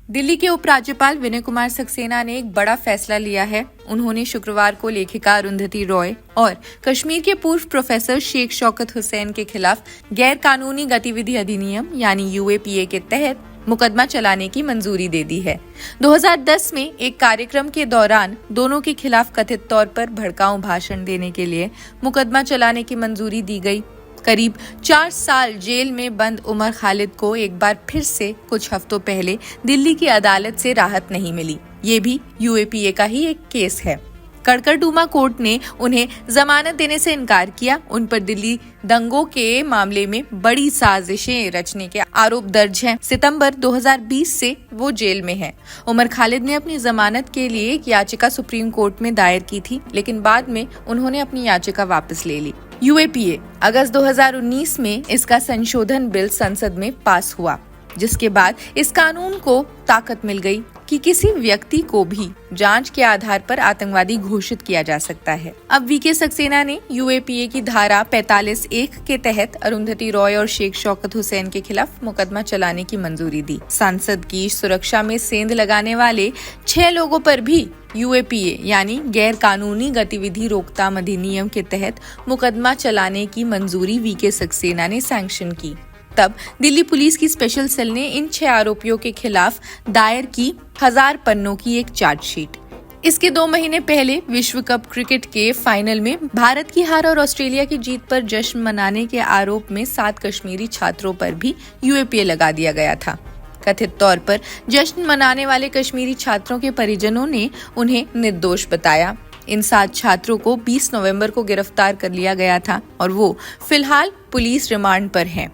दिल्ली के उपराज्यपाल विनय कुमार सक्सेना ने एक बड़ा फैसला लिया है। उन्होंने शुक्रवार को लेखिका अरुंधति रॉय और कश्मीर के पूर्व प्रोफेसर शेख शौकत हुसैन के खिलाफ गैर कानूनी गतिविधि अधिनियम यानी यूएपीए के तहत मुकदमा चलाने की मंजूरी दे दी है। 2010 में एक कार्यक्रम के दौरान दोनों के खिलाफ कथित तौर पर भड़काऊ भाषण देने के लिए मुकदमा चलाने की मंजूरी दी गई। करीब 4 साल जेल में बंद उमर खालिद को एक बार फिर से कुछ हफ्तों पहले दिल्ली की अदालत से राहत नहीं मिली। ये भी यूएपीए का ही एक केस है। कड़कड़डूमा कोर्ट ने उन्हें जमानत देने से इनकार किया। उन पर दिल्ली दंगों के मामले में बड़ी साजिशें रचने के आरोप दर्ज हैं। सितंबर 2020 से वो जेल में है। उमर खालिद ने अपनी जमानत के लिए एक याचिका सुप्रीम कोर्ट में दायर की थी, लेकिन बाद में उन्होंने अपनी याचिका वापस ले ली। यूएपीए अगस्त 2019 में इसका संशोधन बिल संसद में पास हुआ, जिसके बाद इस कानून को ताकत मिल गई कि किसी व्यक्ति को भी जांच के आधार पर आतंकवादी घोषित किया जा सकता है। अब वीके सक्सेना ने यूएपीए की धारा 45(1) के तहत अरुंधति रॉय और शेख शौकत हुसैन के खिलाफ मुकदमा चलाने की मंजूरी दी। सांसद की सुरक्षा में सेंध लगाने वाले 6 लोगों पर भी यूएपीए यानी गैर कानूनी गतिविधि रोकथाम अधिनियम के तहत मुकदमा चलाने की मंजूरी वीके सक्सेना ने सैंक्शन की। तब दिल्ली पुलिस की स्पेशल सेल ने इन 6 आरोपियों के खिलाफ दायर की 1000 पन्नों की एक चार्जशीट। इसके 2 महीने पहले विश्व कप क्रिकेट के फाइनल में भारत की हार और ऑस्ट्रेलिया की जीत पर जश्न मनाने के आरोप में 7 कश्मीरी छात्रों पर भी यूएपीए लगा दिया गया था। कथित तौर पर जश्न मनाने वाले कश्मीरी छात्रों के परिजनों ने उन्हें निर्दोष बताया। इन 7 छात्रों को 20 नवंबर को गिरफ्तार कर लिया गया था और वो फिलहाल पुलिस रिमांड पर हैं।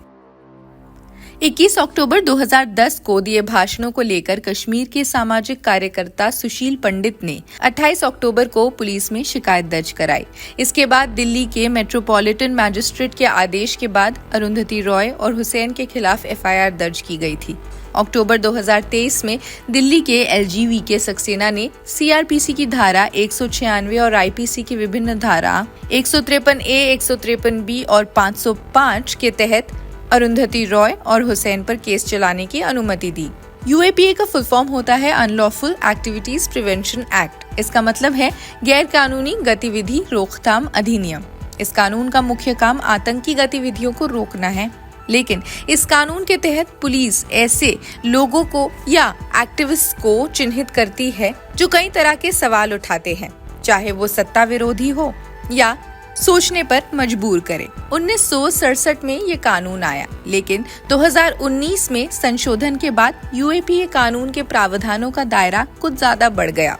21 अक्टूबर 2010 को दिए भाषणों को लेकर कश्मीर के सामाजिक कार्यकर्ता सुशील पंडित ने 28 अक्टूबर को पुलिस में शिकायत दर्ज कराई। इसके बाद दिल्ली के मेट्रोपॉलिटन मैजिस्ट्रेट के आदेश के बाद अरुंधति रॉय और हुसैन के खिलाफ एफआईआर दर्ज की गई थी। अक्टूबर 2023 में दिल्ली के एलजी वीके सक्सेना ने सीआरपीसी की धारा 196 और आईपीसी की विभिन्न धारा 153A, 153B और 505 के तहत अरुंधति रॉय और हुसैन पर केस चलाने की अनुमति दी। यूएपीए का फुल फॉर्म होता है अनलॉफुल एक्टिविटीज प्रिवेंशन एक्ट। इसका मतलब है गैर कानूनी गतिविधि रोकथाम अधिनियम। इस कानून का मुख्य काम आतंकी गतिविधियों को रोकना है, लेकिन इस कानून के तहत पुलिस ऐसे लोगों को या एक्टिविस्ट को चिन्हित करती है जो कई तरह के सवाल उठाते हैं, चाहे वो सत्ता विरोधी हो या सोचने पर मजबूर करे। 1967 में ये कानून आया, लेकिन 2019 में संशोधन के बाद यूएपीए कानून के प्रावधानों का दायरा कुछ ज्यादा बढ़ गया।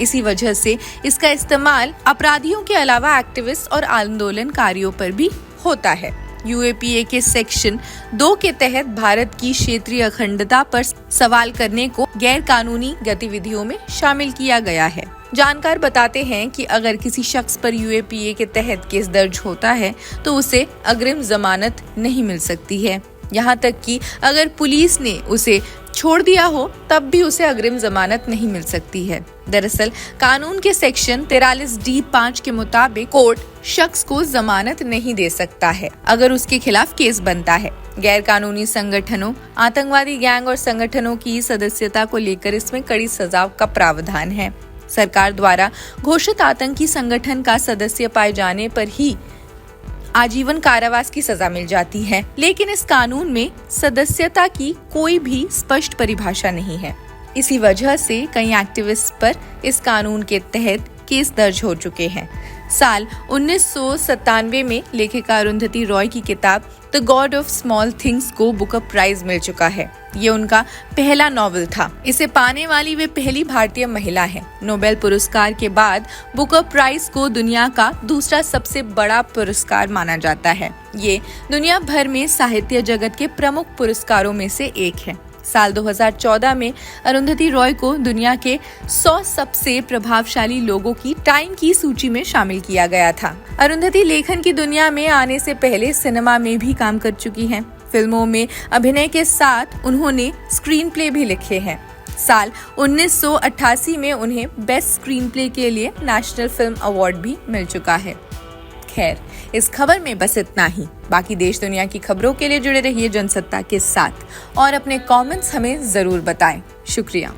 इसी वजह से इसका इस्तेमाल अपराधियों के अलावा एक्टिविस्ट और आंदोलनकारियों पर भी होता है। यूएपीए के सेक्शन 2 के तहत भारत की क्षेत्रीय अखंडता पर सवाल करने को गैर कानूनी गतिविधियों में शामिल किया गया है। जानकार बताते हैं कि अगर किसी शख्स पर यूएपीए के तहत केस दर्ज होता है तो उसे अग्रिम जमानत नहीं मिल सकती है। यहाँ तक कि अगर पुलिस ने उसे छोड़ दिया हो तब भी उसे अग्रिम जमानत नहीं मिल सकती है। दरअसल कानून के सेक्शन 43D(5) के मुताबिक कोर्ट शख्स को जमानत नहीं दे सकता है अगर उसके खिलाफ केस बनता है। गैर कानूनी संगठनों, आतंकवादी गैंग और संगठनों की सदस्यता को लेकर इसमें कड़ी सजा का प्रावधान है। सरकार द्वारा घोषित आतंकी संगठन का सदस्य पाए जाने पर ही आजीवन कारावास की सजा मिल जाती है, लेकिन इस कानून में सदस्यता की कोई भी स्पष्ट परिभाषा नहीं है। इसी वजह से कई एक्टिविस्ट पर इस कानून के तहत केस दर्ज हो चुके हैं। साल 1997 में लेखिका अरुंधति रॉय की किताब the God of small things को बुकर प्राइज मिल चुका है। ये उनका पहला नॉवेल था। इसे पाने वाली वे पहली भारतीय महिला है। नोबेल पुरस्कार के बाद बुकर प्राइज को दुनिया का दूसरा सबसे बड़ा पुरस्कार माना जाता है। ये दुनिया भर में साहित्य जगत के प्रमुख पुरस्कारों में से एक है। साल 2014 में अरुंधति रॉय को दुनिया के 100 सबसे प्रभावशाली लोगों की टाइम की सूची में शामिल किया गया था। अरुंधति लेखन की दुनिया में आने से पहले सिनेमा में भी काम कर चुकी हैं। फिल्मों में अभिनय के साथ उन्होंने स्क्रीन प्ले भी लिखे हैं। साल 1988 में उन्हें बेस्ट स्क्रीन प्ले के लिए नेशनल फिल्म अवार्ड भी मिल चुका है। खैर, इस खबर में बस इतना ही। बाकी देश दुनिया की खबरों के लिए जुड़े रहिए जनसत्ता के साथ और अपने कमेंट्स हमें जरूर बताएं। शुक्रिया।